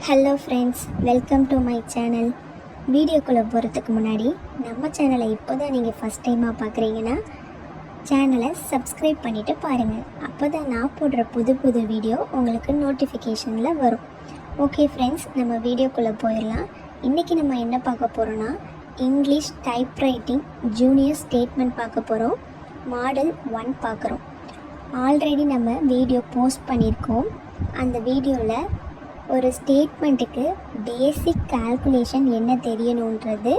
Hello friends, welcome to my channel. வீடியோக்குள்ளே போகிறதுக்கு முன்னாடி நம்ம சேனலை இப்போ தான் நீங்கள் ஃபஸ்ட் டைமாக பார்க்குறீங்கன்னா சேனலை சப்ஸ்கிரைப் பண்ணிவிட்டு பாருங்கள். அப்போ தான் நான் போடுற புது புது வீடியோ உங்களுக்கு நோட்டிஃபிகேஷனில் வரும். ஓகே ஃப்ரெண்ட்ஸ், நம்ம வீடியோக்குள்ளே போயிடலாம். இன்றைக்கி நம்ம என்ன பார்க்க போகிறோன்னா இங்கிலீஷ் டைப்ரைட்டிங் ஜூனியர் ஸ்டேட்மெண்ட் பார்க்க போகிறோம். மாடல் 1 பார்க்குறோம். ஆல்ரெடி நம்ம வீடியோ போஸ்ட் பண்ணியிருக்கோம். அந்த வீடியோவில் ஒரு ஸ்டேட்மெண்ட்டுக்கு பேசிக் கால்குலேஷன் என்ன தெரியணுன்றது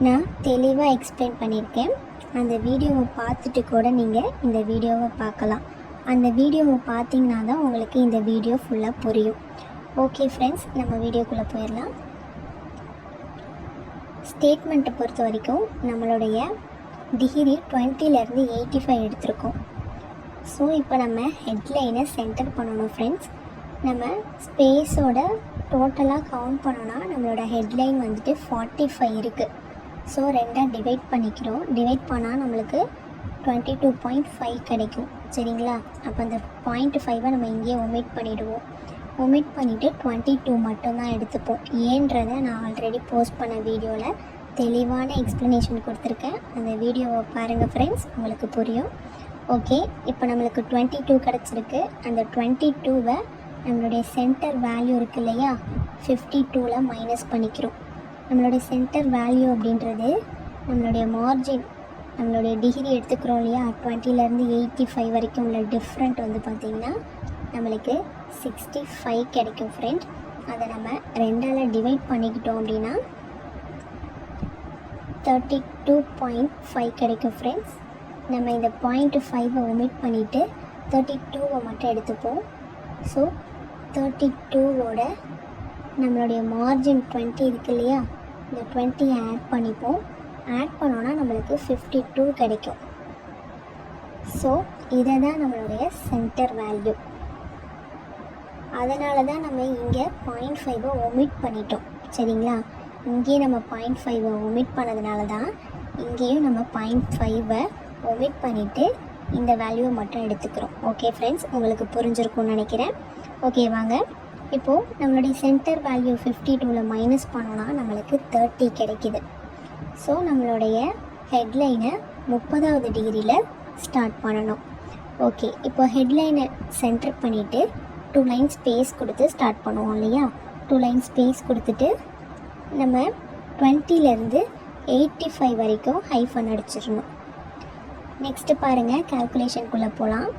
நான் தெளிவாக எக்ஸ்பிளைன் பண்ணியிருக்கேன். அந்த வீடியோவை பார்த்துட்டு கூட நீங்கள் இந்த வீடியோவை பார்க்கலாம். அந்த வீடியோவை பார்த்தீங்கன்னா தான் உங்களுக்கு இந்த வீடியோ ஃபுல்லாக புரியும். ஓகே ஃப்ரெண்ட்ஸ், நம்ம வீடியோக்குள்ளே போயிடலாம். ஸ்டேட்மெண்ட்டை பொறுத்த வரைக்கும் நம்மளுடைய டிகிரி 20லேருந்து 85 எடுத்திருக்கோம். ஸோ இப்போ நம்ம ஹெட்லைனை சென்டர் பண்ணணும் ஃப்ரெண்ட்ஸ். நம்ம ஸ்பேஸோட டோட்டலாக கவுண்ட் பண்ணோன்னா நம்மளோட ஹெட்லைன் வந்துட்டு 45 இருக்குது. ஸோ 2ஆக டிவைட் பண்ணிக்கிறோம். டிவைட் பண்ணால் நம்மளுக்கு 22.5 கிடைக்கும். சரிங்களா? அப்போ அந்த 0.5 நம்ம இங்கேயே ஒமிட் பண்ணிவிடுவோம். ஒமிட் பண்ணிவிட்டு 22 மட்டும்தான் எடுத்துப்போம். ஏன்றதை நான் ஆல்ரெடி போஸ்ட் பண்ண வீடியோவில் தெளிவான எக்ஸ்ப்ளனேஷன் கொடுத்துருக்கேன். அந்த வீடியோவை பாருங்கள் ஃப்ரெண்ட்ஸ், உங்களுக்கு புரியும். ஓகே, இப்போ நம்மளுக்கு 22 கிடச்சிருக்கு. அந்த 22வை நம்மளுடைய சென்டர் வேல்யூ இருக்குது இல்லையா, 52ல் மைனஸ் பண்ணிக்கிறோம். நம்மளுடைய சென்டர் வேல்யூ அப்படின்றது நம்மளுடைய மார்ஜின், நம்மளுடைய டிகிரி எடுத்துக்கிறோம் இல்லையா, 20லேருந்து 85 வரைக்கும் உள்ள டிஃப்ரெண்ட் வந்து பார்த்திங்கன்னா நம்மளுக்கு 65 கிடைக்கும் ஃப்ரெண்ட். அதை நம்ம 2ஆல் டிவைட் பண்ணிக்கிட்டோம் அப்படின்னா 32.5 கிடைக்கும் ஃப்ரெண்ட்ஸ். நம்ம இந்த 0.5 ஒமிட் பண்ணிவிட்டு 32வை மட்டும் எடுத்துப்போம். ஸோ 32வோட நம்மளுடைய மார்ஜின் 20 இருக்குது இல்லையா, இந்த 20 ஆட் பண்ணிப்போம். ஆட் பண்ணோன்னா நம்மளுக்கு 52 கிடைக்கும். ஸோ இதை தான் நம்மளுடைய சென்டர் வேல்யூ. அதனால தான் நம்ம இங்கே 0.5 ஒமிட் பண்ணிட்டோம். சரிங்களா? இங்கேயும் நம்ம 0.5 ஒமிட் பண்ணதுனால தான் இங்கேயும் நம்ம 0.5 ஒமிட் பண்ணிவிட்டு இந்த வேல்யூவை மட்டும் எடுத்துக்கிறோம். ஓகே ஃப்ரெண்ட்ஸ், உங்களுக்கு புரிஞ்சிருக்கும்னு நினைக்கிறேன். ஓகே வாங்க, இப்போது நம்மளுடைய சென்டர் வேல்யூ 52ல் மைனஸ் பண்ணோன்னா நம்மளுக்கு 30 கிடைக்கிது. ஸோ நம்மளுடைய ஹெட்லைனை 30வது டிகிரியில் ஸ்டார்ட் பண்ணணும். ஓகே, இப்போ ஹெட்லைனை சென்டர் பண்ணிவிட்டு 2 லைன் ஸ்பேஸ் கொடுத்து ஸ்டார்ட் பண்ணுவோம் இல்லையா. 2 லைன் ஸ்பேஸ் கொடுத்துட்டு நம்ம 20லேருந்து 85 வரைக்கும் ஹைஃபன் அடிச்சிடணும். நெக்ஸ்ட்டு பாருங்கள், கால்குலேஷனுக்குள்ளே போகலாம்.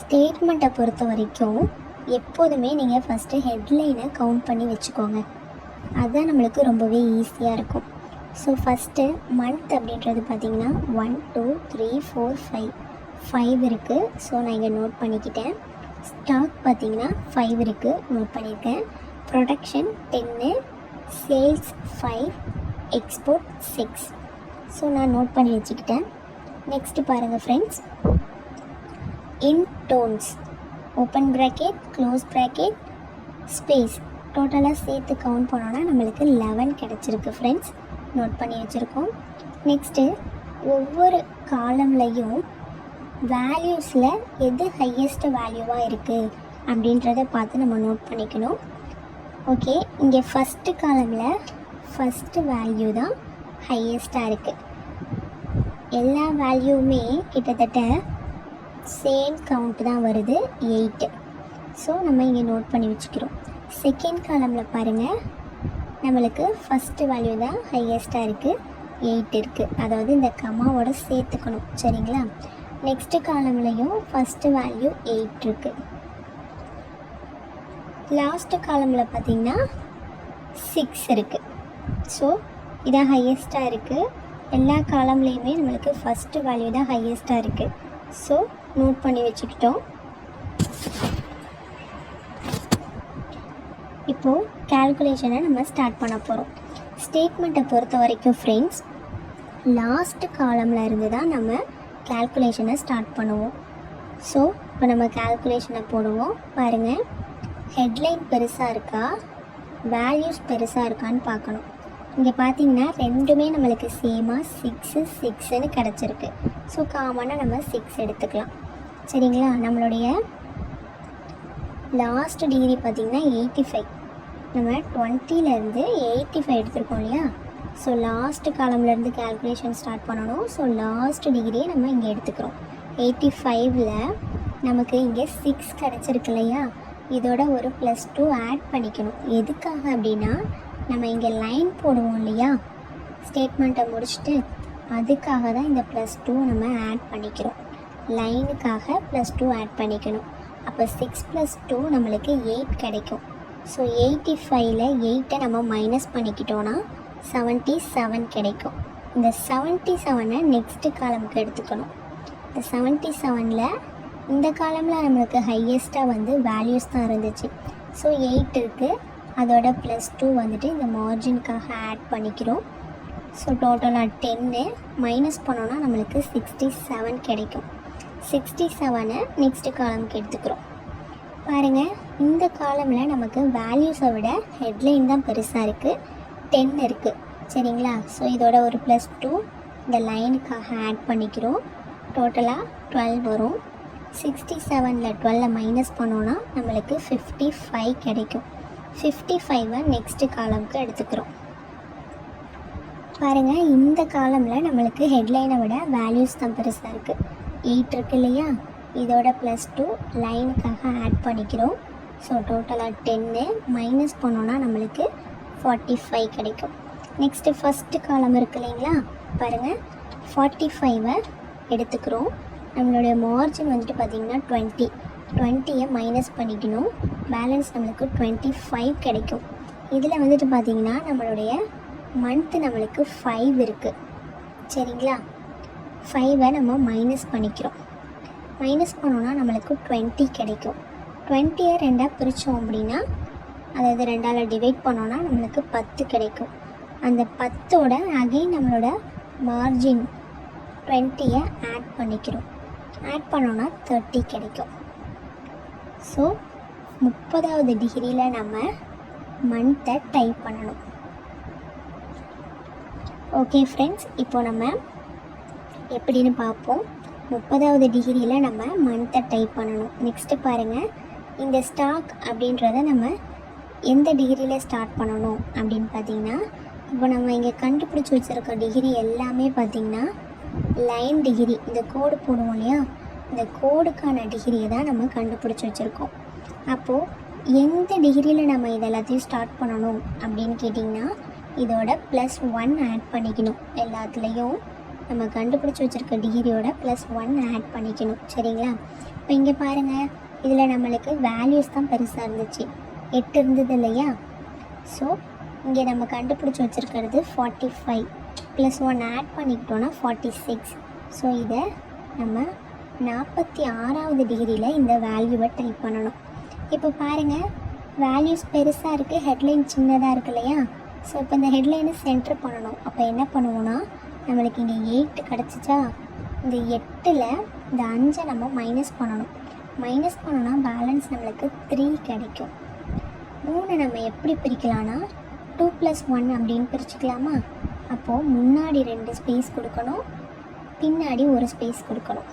ஸ்டேட்மெண்ட்டை பொறுத்த வரைக்கும் எப்போதுமே நீங்கள் ஃபஸ்ட்டு ஹெட்லைனை கவுண்ட் பண்ணி வச்சுக்கோங்க. அதுதான் நம்மளுக்கு ரொம்பவே ஈஸியாக இருக்கும். ஸோ ஃபஸ்ட்டு மந்த் அப்படின்றது பார்த்திங்கன்னா 1 2 3 4 5 இருக்குது. ஸோ நான் இங்கே நோட் பண்ணிக்கிட்டேன். ஸ்டாக் பார்த்திங்கன்னா 5 இருக்குது, நோட் பண்ணியிருக்கேன். Production 10, sales 5, export 6. ஸோ நான் நோட் பண்ணி வச்சுக்கிட்டேன். நெக்ஸ்ட்டு பாருங்கள் friends, in tons open bracket close bracket space டோட்டலாக சேர்த்து கவுண்ட் பண்ணோன்னா நம்மளுக்கு 11 கிடச்சிருக்கு ஃப்ரெண்ட்ஸ், நோட் பண்ணி வச்சுருக்கோம். நெக்ஸ்ட்டு ஒவ்வொரு காலம்லையும் வேல்யூஸில் எது ஹையஸ்ட் வேல்யூவாக இருக்குது அப்படின்றத பார்த்து நம்ம நோட் பண்ணிக்கணும். ஓகே, இங்கே ஃபஸ்ட்டு காலமில் ஃபஸ்ட்டு வேல்யூ தான் ஹையஸ்ட்டாக இருக்குது. எல்லா வேல்யூவுமே கிட்டத்தட்ட சேம் கவுண்ட் தான் வருது, 8. ஸோ நம்ம இங்கே நோட் பண்ணி வச்சுக்கிறோம். செகண்ட் காலமில் பாருங்கள், நம்மளுக்கு ஃபஸ்ட்டு வேல்யூ தான் ஹையஸ்ட்டாக இருக்குது, 8 இருக்குது. அதாவது இந்த கமாவோட சேர்த்துக்கணும். சரிங்களா? நெக்ஸ்ட்டு காலம்லையும் ஃபஸ்ட்டு வேல்யூ 8 இருக்குது. லாஸ்ட்டு காலமில் பார்த்திங்கன்னா 6 இருக்குது. ஸோ இதான் ஹையஸ்ட்டாக இருக்குது. எல்லா காலம்லேயுமே நம்மளுக்கு ஃபஸ்ட்டு வேல்யூ தான் ஹையஸ்ட்டாக இருக்குது. ஸோ நோட் பண்ணி வச்சுக்கிட்டோம். இப்போது கால்குலேஷனை நம்ம ஸ்டார்ட் பண்ண போகிறோம். ஸ்டேட்மெண்ட்டை பொறுத்த வரைக்கும் ஃப்ரெண்ட்ஸ், லாஸ்ட்டு காலமில் இருந்து தான் நம்ம கால்குலேஷனை ஸ்டார்ட் பண்ணுவோம். ஸோ இப்போ நம்ம கால்குலேஷனை போடுவோம். பாருங்கள், ஹெட்லைன் பெருசாக இருக்கா, வேல்யூஸ் பெருசாக இருக்கான்னு பார்க்கணும். இங்கே பார்த்தீங்கன்னா ரெண்டுமே நம்மளுக்கு சேமாக 6 கிடச்சிருக்கு. ஸோ காமனாக நம்ம 6 எடுத்துக்கலாம். சரிங்களா? நம்மளுடைய லாஸ்ட் டிகிரி பார்த்திங்கன்னா 85. நம்ம 20லேருந்து 85 எடுத்துருக்கோம் இல்லையா? ஸோ லாஸ்ட் காலம்லேருந்து கேல்குலேஷன் ஸ்டார்ட் பண்ணணும். ஸோ லாஸ்ட் டிகிரியை நம்ம இங்கே எடுத்துக்கிறோம். 85ல் நமக்கு இங்கே 6 கிடச்சிருக்கு இல்லையா? இதோட ஒரு +2 ஆட் பண்ணிக்கணும். எதுக்காக அப்படின்னா நம்ம இங்கே லைன் போடுவோம் இல்லையா, ஸ்டேட்மெண்ட்டை முடிச்சுட்டு, அதுக்காக தான் இந்த +2 நம்ம ஆட் பண்ணிக்கிறோம். லைனுக்காக +2 ஆட் பண்ணிக்கணும். அப்போ 6 + 2 நம்மளுக்கு 8 கிடைக்கும். ஸோ 85ல் 8ஐ நம்ம மைனஸ் பண்ணிக்கிட்டோன்னா 77 கிடைக்கும். இந்த 77ஐ நெக்ஸ்ட்டு காலமுக்கு எடுத்துக்கணும். இந்த 77ல் இந்த காலமில் நம்மளுக்கு ஹையஸ்ட்டாக வந்து வேல்யூஸ் தான் இருந்துச்சு. ஸோ 8 இருக்குது, அதோட +2 வந்துட்டு இந்த மார்ஜினுக்காக ஆட் பண்ணிக்கிறோம். ஸோ டோட்டலாக 10 மைனஸ் பண்ணோன்னா நம்மளுக்கு 67 கிடைக்கும். 67ஐ நெக்ஸ்ட்டு காலமுக்கு எடுத்துக்கிறோம். பாருங்கள், இந்த காலமில் நமக்கு வேல்யூஸை விட ஹெட்லைன் தான் பெருசாக இருக்குது, 10 இருக்குது. சரிங்களா? ஸோ இதோட ஒரு +2 இந்த லைனுக்காக ஆட் பண்ணிக்கிறோம். டோட்டலாக 12 வரும். 67ல் 12 மைனஸ் பண்ணோன்னா நம்மளுக்கு 55 கிடைக்கும். 55ஐ நெக்ஸ்ட்டு காலமுக்கு எடுத்துக்கிறோம். பாருங்கள், இந்த காலமில் நம்மளுக்கு ஹெட்லைனை விட வேல்யூஸ் தான் பெருசாக இருக்குது. 8 இருக்கு இல்லையா? இதோட +2 லைனுக்காக ஆட் பண்ணிக்கிறோம். ஸோ டோட்டலாக 10 மைனஸ் பண்ணோன்னா நம்மளுக்கு 45 கிடைக்கும். நெக்ஸ்ட்டு ஃபஸ்ட்டு காலம் இருக்கு இல்லைங்களா? பாருங்கள், 45ஐ எடுத்துக்கிறோம். நம்மளுடைய மார்ஜின் வந்துட்டு பார்த்திங்கன்னா 20ஐ மைனஸ் பண்ணிக்கணும். பேலன்ஸ் நம்மளுக்கு 25 கிடைக்கும். இதில் வந்துட்டு பார்த்திங்கன்னா நம்மளுடைய மந்த்து நம்மளுக்கு 5 இருக்குது. சரிங்களா? 5ஐ நம்ம மைனஸ் பண்ணிக்கிறோம். மைனஸ் பண்ணோன்னா நம்மளுக்கு 20 கிடைக்கும். 20ஐ 2ஆக பிரித்தோம் அப்படின்னா, அதாவது 2ஆல் டிவைட் பண்ணோன்னா நம்மளுக்கு 10 கிடைக்கும். அந்த 10ஓட அகைன் நம்மளோட மார்ஜின் 20ஐ ஆட் பண்ணிக்கிறோம். ஆட் பண்ணோன்னா 30 கிடைக்கும். ஸோ 30வது டிகிரியில் நம்ம மந்த்தை டைப் பண்ணணும். ஓகே ஃப்ரெண்ட்ஸ், இப்போ நம்ம எப்படின்னு பார்ப்போம். 30வது டிகிரியில் நம்ம மந்த்தை டைப் பண்ணணும். நெக்ஸ்ட்டு பாருங்கள், இந்த ஸ்டாக் அப்படின்றத நம்ம எந்த டிகிரியில் ஸ்டார்ட் பண்ணணும் அப்படின்னு பார்த்திங்கன்னா, இப்போ நம்ம இங்கே கண்டுபிடிச்சி வச்சுருக்க டிகிரி எல்லாமே பார்த்திங்கன்னா லைன் டிகிரி. இந்த கோடு போடுவோம் இல்லையா, இந்த கோடுக்கான டிகிரியை தான் நம்ம கண்டுபிடிச்சி வச்சுருக்கோம். அப்போது எந்த டிகிரியில் நம்ம இது எல்லாத்தையும் ஸ்டார்ட் பண்ணணும் அப்படின்னு கேட்டிங்கன்னா, இதோட +1 ஆட் பண்ணிக்கணும். எல்லாத்துலேயும் நம்ம கண்டுபிடிச்சி வச்சுருக்க டிகிரியோட +1 ஆட் பண்ணிக்கணும். சரிங்களா? இப்போ இங்கே பாருங்கள், இதில் நம்மளுக்கு வேல்யூஸ் தான் பெருசாக இருந்துச்சு. 8 இருந்தது இல்லையா? ஸோ இங்கே நம்ம கண்டுபிடிச்சி வச்சுருக்கிறது 45 +1 ஆட் பண்ணிக்கிட்டோன்னா 46. ஸோ இதை நம்ம 46வது டிகிரியில் இந்த வேல்யூவை டைப் பண்ணணும். இப்போ பாருங்கள், வேல்யூஸ் பெருசாக இருக்குது, ஹெட்லைன் சின்னதாக இருக்குது இல்லையா? ஸோ இப்போ இந்த ஹெட்லைனை சென்டர் பண்ணணும். அப்போ என்ன பண்ணுவோன்னா, நம்மளுக்கு இங்கே 8 கிடச்சிச்சா, இந்த 8ல் இந்த 5ஐ நம்ம மைனஸ் பண்ணணும். மைனஸ் பண்ணோன்னா பேலன்ஸ் நம்மளுக்கு 3 கிடைக்கும். 3 நம்ம எப்படி பிரிக்கலான்னா 2 + 1 அப்படின்னு பிரிச்சுக்கலாமா? அப்போது முன்னாடி 2 ஸ்பேஸ் கொடுக்கணும், பின்னாடி ஒரு ஸ்பேஸ் கொடுக்கணும்.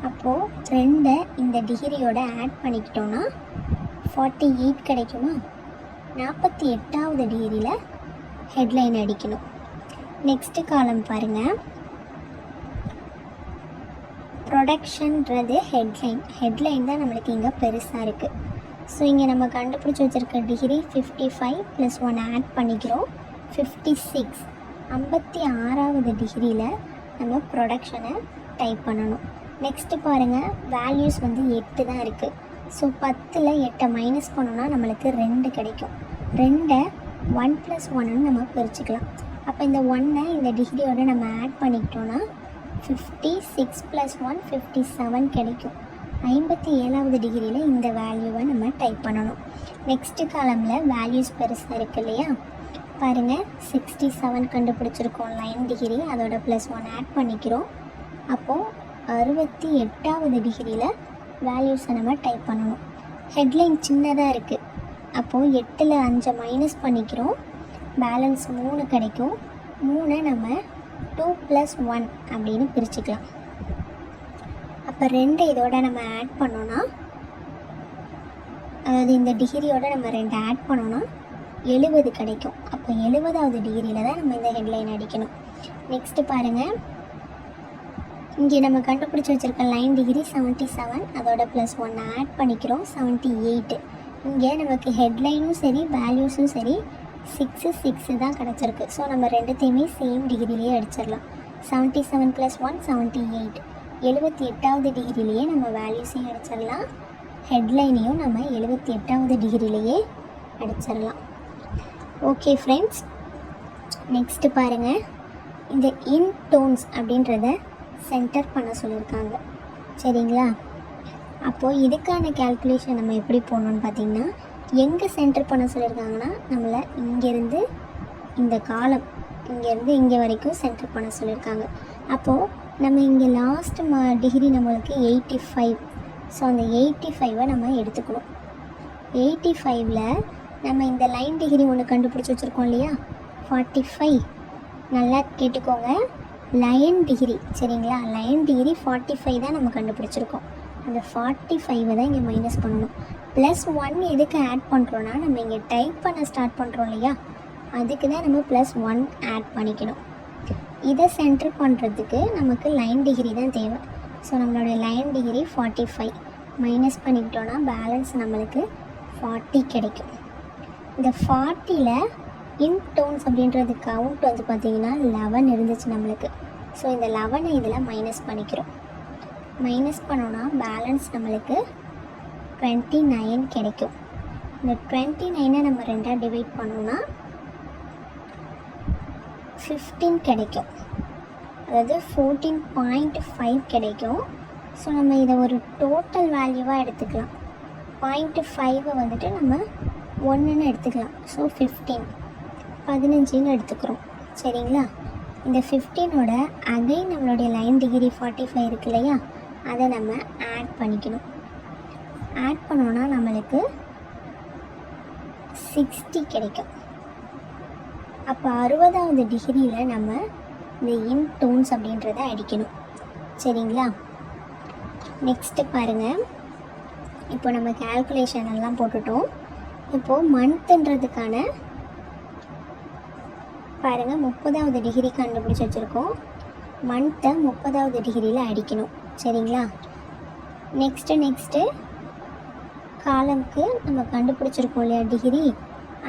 அப்போது 2ஐ இந்த டிகிரியோட ஆட் பண்ணிக்கிட்டோன்னா 48 கிடைக்குமா? 48வது டிகிரியில் ஹெட்லைன் அடிக்கணும். நெக்ஸ்ட்டு காலம் பாருங்கள், ப்ரொடக்ஷன்றது ஹெட்லைன் தான் நம்மளுக்கு இங்கே பெருசாக இருக்குது. ஸோ இங்கே நம்ம கண்டுபிடிச்சி வச்சுருக்க டிகிரி 55 +1 ஆட் பண்ணிக்கிறோம், 56. 56வது டிகிரியில் நம்ம ப்ரொடக்ஷனை டைப் பண்ணணும். நெக்ஸ்ட்டு பாருங்கள், வேல்யூஸ் வந்து 8 தான் இருக்குது. ஸோ 10ல் 8ஐ மைனஸ் பண்ணோன்னா நம்மளுக்கு 2 கிடைக்கும். 2ஐ 1 + 1ன்னு நம்ம பிரிச்சுக்கலாம். அப்போ இந்த 1ஐ இந்த டிகிரியோட நம்ம ஆட் பண்ணிக்கிட்டோன்னா 56 + 1 57 கிடைக்கும். 57வது டிகிரியில் இந்த வேல்யூவை நம்ம டைப் பண்ணணும். நெக்ஸ்ட்டு காலமில் வேல்யூஸ் பெருசாக இருக்குது இல்லையா? பாருங்கள், 67 கண்டுபிடிச்சிருக்கோம் லைன் டிகிரி, அதோட +1 ஆட் பண்ணிக்கிறோம். அப்போது 68வது டிகிரியில் வேல்யூஸை நம்ம டைப் பண்ணணும். ஹெட்லைன் சின்னதாக இருக்குது. அப்போது 8ல் 5ஐ மைனஸ் பண்ணிக்கிறோம், பேலன்ஸ் 3 கிடைக்கும். 3ஐ நம்ம 2 + 1 அப்படின்னு பிரிச்சுக்கலாம். அப்போ 2 இதோட நம்ம ஆட் பண்ணோன்னா அதாவது இந்த டிகிரியோட நம்ம 2 ஆட் பண்ணோன்னா 70 கிடைக்கும். அப்போ 70வது டிகிரியில் தான் நம்ம இந்த ஹெட்லைன் அடிக்கணும். நெக்ஸ்ட்டு பாருங்கள், இங்கே நம்ம கண்டுபிடிச்சி வச்சுருக்க லைன் டிகிரி 77, அதோட +1 ஆட் பண்ணிக்கிறோம் 78. இங்கே நமக்கு ஹெட்லைனும் சரி வேல்யூஸும் சரி 6 6 தான் கிடச்சிருக்கு. ஸோ நம்ம ரெண்டுத்தையுமே சேம் டிகிரிலேயே அடிச்சிடலாம். 77 + 1 78. 78வது டிகிரிலேயே நம்ம வேல்யூஸையும் அடிச்சிடலாம், ஹெட்லைனையும் நம்ம 78வது டிகிரிலேயே அடிச்சிடலாம். ஓகே ஃப்ரெண்ட்ஸ், நெக்ஸ்ட்டு பாருங்கள், இந்த இன் டோன்ஸ் அப்படின்றத சென்டர் பண்ண சொல்லியிருக்காங்க. சரிங்களா? அப்போது இதுக்கான கேல்குலேஷன் நம்ம எப்படி போடணும்னு பார்த்திங்கன்னா, எங்கே சென்டர் பண்ண சொல்லியிருக்காங்கன்னா நம்மளை இங்கேருந்து இந்த காலம் இங்கேருந்து இங்கே வரைக்கும் சென்டர் பண்ண சொல்லியிருக்காங்க. அப்போது நம்ம இங்கே லாஸ்ட் டிகிரி நம்மளுக்கு 85. ஸோ அந்த 85ஐ நம்ம எடுத்துக்கணும். 85ல் நம்ம இந்த லைன் டிகிரி ஒன்று கண்டுபிடிச்சி வச்சுருக்கோம் இல்லையா, 45. நல்லா கேட்டுக்கோங்க, லைன் டிகிரி. சரிங்களா? லைன் டிகிரி 45 தான் நம்ம கண்டுபிடிச்சிருக்கோம். அந்த 45 தான் இங்கே மைனஸ் பண்ணணும். +1 எதுக்கு ஆட் பண்ணுறோன்னா, நம்ம இங்கே டைப் பண்ண ஸ்டார்ட் பண்ணுறோம் இல்லையா, அதுக்கு தான் நம்ம +1 ஆட் பண்ணிக்கணும். இதை சென்டர் பண்ணுறதுக்கு நமக்கு லைன் டிகிரி தான் தேவை. ஸோ நம்மளுடைய லைன் டிகிரி 45 மைனஸ் பண்ணிக்கிட்டோன்னா பேலன்ஸ் நம்மளுக்கு 40 கிடைக்கும். இந்த 40ல் இன் டோன்ஸ் அப்படின்றது கவுண்ட் வந்து பார்த்திங்கன்னா 11 இருந்துச்சு நம்மளுக்கு. ஸோ இந்த 11 இதில் மைனஸ் பண்ணிக்கிறோம். மைனஸ் பண்ணோன்னா பேலன்ஸ் நம்மளுக்கு 29 கிடைக்கும். இந்த 29ஐ நம்ம 2ஆக டிவைட் பண்ணோன்னா 15 கிடைக்கும். அதாவது 14.5 கிடைக்கும். ஸோ நம்ம இதை ஒரு டோட்டல் வேல்யூவாக எடுத்துக்கலாம். 0.5 வந்துட்டு நம்ம 1ன்னு எடுத்துக்கலாம். ஸோ 15ன்னு எடுத்துக்கிறோம். சரிங்களா? இந்த 15ஓட அகைன் நம்மளுடைய லைன் டிகிரி 45 இருக்கு இல்லையா, அதை நம்ம ஆட் பண்ணிக்கணும். ஆட் பண்ணோன்னா நம்மளுக்கு 60 கிடைக்கும். அப்போ 60வது டிகிரியில் நம்ம இந்த இன் டோன்ஸ் அப்படின்றத அடிக்கணும். சரிங்களா? நெக்ஸ்ட்டு பாருங்கள், இப்போ நம்ம கேல்குலேஷன் எல்லாம் போட்டுட்டோம். இப்போது மந்த்துன்றதுக்கான பாருங்கள் 30வது டிகிரி கண்டுபிடிச்சி வச்சுருக்கோம். மந்த்தை 30வது டிகிரியில் அடிக்கணும். சரிங்களா? நெக்ஸ்ட்டு காலம்க்கு நம்ம கண்டுபிடிச்சிருக்கோம் இல்லையா டிகிரி,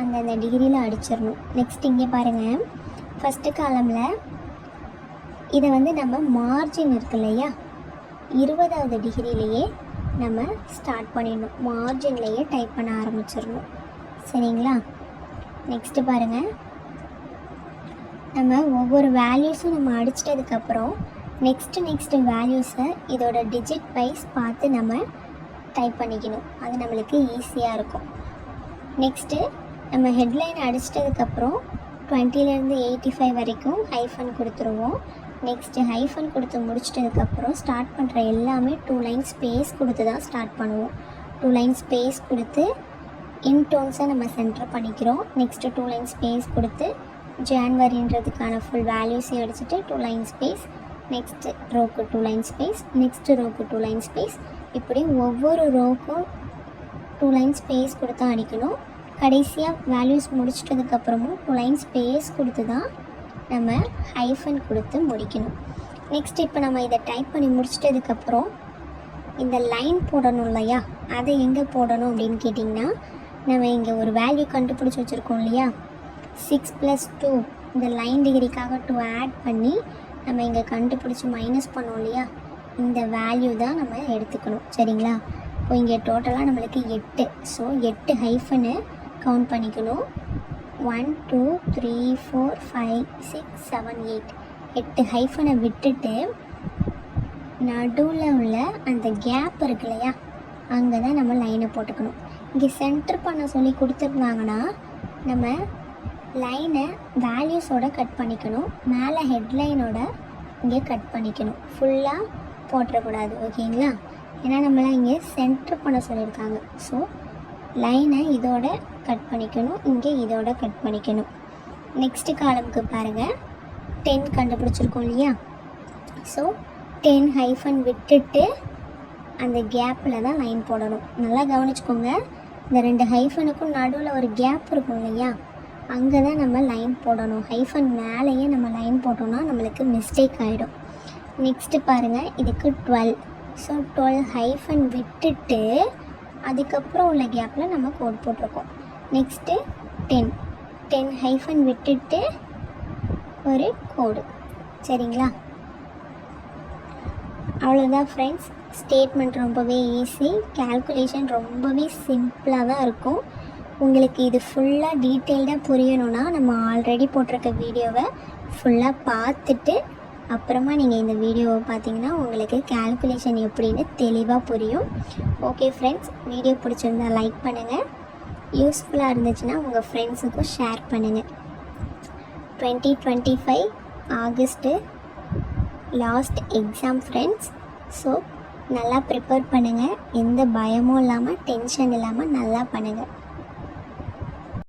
அந்த டிகிரியில் அடிச்சிடணும். நெக்ஸ்ட் இங்கே பாருங்கள், ஃபஸ்ட்டு காலமில் இதை வந்து நம்ம மார்ஜின் இருக்கு இல்லையா, 20வது டிகிரியிலையே நம்ம ஸ்டார்ட் பண்ணிடணும். மார்ஜின்லேயே டைப் பண்ண ஆரம்பிச்சிடணும். சரிங்களா? நெக்ஸ்ட்டு பாருங்கள், நம்ம ஒவ்வொரு வேல்யூஸும் நம்ம அடிச்சிட்டதுக்கப்புறம் நெக்ஸ்ட்டு வேல்யூஸை இதோட டிஜிட் வைஸ் பார்த்து நம்ம டைப் பண்ணிக்கணும். அது நம்மளுக்கு ஈஸியாக இருக்கும். நெக்ஸ்ட்டு நம்ம ஹெட்லைன் அடிச்சிட்டதுக்கப்புறம் 20லேருந்து 85 வரைக்கும் ஹைஃபன் கொடுத்துருவோம். நெக்ஸ்ட்டு ஹைஃபன் கொடுத்து முடிச்சிட்டதுக்கப்புறம் ஸ்டார்ட் பண்ணுற எல்லாமே 2 லைன் ஸ்பேஸ் கொடுத்து தான் ஸ்டார்ட் பண்ணுவோம். 2 லைன் ஸ்பேஸ் கொடுத்து இன்டோன்ஸை நம்ம சென்டர் பண்ணிக்கிறோம். நெக்ஸ்ட்டு 2 லைன் ஸ்பேஸ் கொடுத்து ஜான்வரின்றதுக்கான ஃபுல் வேல்யூஸையும் அடிச்சுட்டு 2 லைன் ஸ்பேஸ், நெக்ஸ்ட்டு ரோக்கு 2 லைன் ஸ்பேஸ், நெக்ஸ்ட்டு ரோக்கு 2 லைன் ஸ்பேஸ், இப்படி ஒவ்வொரு ரோக்கும் 2 லைன் ஸ்பேஸ் கொடுத்து அடிக்கணும். கடைசியாக வேல்யூஸ் முடிச்சிட்டதுக்கப்புறமும் 2 லைன் ஸ்பேஸ் கொடுத்து தான் நம்ம ஹைஃபன் கொடுத்து முடிக்கணும். நெக்ஸ்ட் இப்போ நம்ம இதை டைப் பண்ணி முடிச்சிட்டதுக்கப்புறம் இந்த லைன் போடணும் இல்லையா, அதை எங்கே போடணும் அப்படின்னு கேட்டிங்கன்னா, நம்ம இங்கே ஒரு வேல்யூ கண்டுபிடிச்சி வச்சுருக்கோம் இல்லையா, 6 + 2, இந்த லைன் டிகிரிக்காக 2 ஆட் பண்ணி நம்ம இங்கே கண்டுபிடிச்சி மைனஸ் பண்ணோம் இல்லையா, இந்த வேல்யூ தான் நம்ம எடுத்துக்கணும். சரிங்களா? இப்போ இங்கே டோட்டலாக நம்மளுக்கு 8. ஸோ 8 ஹைஃபனு கவுண்ட் பண்ணிக்கணும். 1 2 3 4 5 6 7 8. 8 ஹைஃபனை விட்டுட்டு நடுவில் உள்ள அந்த கேப் இருக்கு இல்லையா, அங்கே தான் நம்ம லைனை போட்டுக்கணும். இங்கே சென்டர் பண்ண சொல்லி கொடுத்துருந்தாங்கன்னா நம்ம லைனை வேல்யூஸோட கட் பண்ணிக்கணும். மேலே ஹெட்லைனோட இங்கே கட் பண்ணிக்கணும். ஃபுல்லாக போட்டுறக்கூடாது. ஓகேங்களா? ஏன்னா நம்மளாம் இங்கே சென்டர் பண்ண சொல்லியிருக்காங்க. ஸோ லைனை இதோட கட் பண்ணிக்கணும், இங்கே இதோட கட் பண்ணிக்கணும். நெக்ஸ்ட்டு காலமுக்கு பாருங்கள், 10 கண்டுபிடிச்சிருக்கோம் இல்லையா, ஸோ 10 ஹைஃபன் விட்டுட்டு அந்த கேப்பில் தான் லைன் போடணும். நல்லா கவனிச்சுக்கோங்க. இந்த 2 ஹைஃபனுக்கும் நடுவில் ஒரு கேப் இருக்கும் இல்லையா, அங்கே தான் நம்ம லைன் போடணும். ஹைஃபன் மேலேயே நம்ம லைன் போட்டோம்னா நம்மளுக்கு மிஸ்டேக் ஆகிடும். நெக்ஸ்ட்டு பாருங்கள், இதுக்கு 12. ஸோ 12 ஹைஃபன் விட்டுட்டு அதுக்கப்புறம் உள்ள கேப்பில் நம்ம கோட் போட்டிருக்கோம். நெக்ஸ்ட்டு 10 ஹைஃபன் விட்டுட்டு ஒரு கோடு. சரிங்களா? அவ்வளோதான் ஃப்ரெண்ட்ஸ். ஸ்டேட்மெண்ட் ரொம்பவே ஈஸி, கால்குலேஷன் ரொம்பவே சிம்பிளாக தான் இருக்கும். உங்களுக்கு இது ஃபுல்லாக டீட்டெயில்டாக புரியணுன்னா நம்ம ஆல்ரெடி போட்டிருக்க வீடியோவை ஃபுல்லாக பார்த்துட்டு அப்புறமா நீங்கள் இந்த வீடியோவை பார்த்தீங்கன்னா உங்களுக்கு கால்குலேஷன் எப்படின்னு தெளிவாக புரியும். ஓகே ஃப்ரெண்ட்ஸ், வீடியோ பிடிச்சிருந்தா லைக் பண்ணுங்கள். யூஸ்ஃபுல்லாக இருந்துச்சுன்னா உங்கள் ஃப்ரெண்ட்ஸுக்கும் ஷேர் பண்ணுங்கள். 2025 August last exam friends. So நல்லா ப்ரிப்பேர் பண்ணுங்கள். எந்த பயமும் இல்லாமல் டென்ஷன் இல்லாமல் நல்லா பண்ணுங்கள்.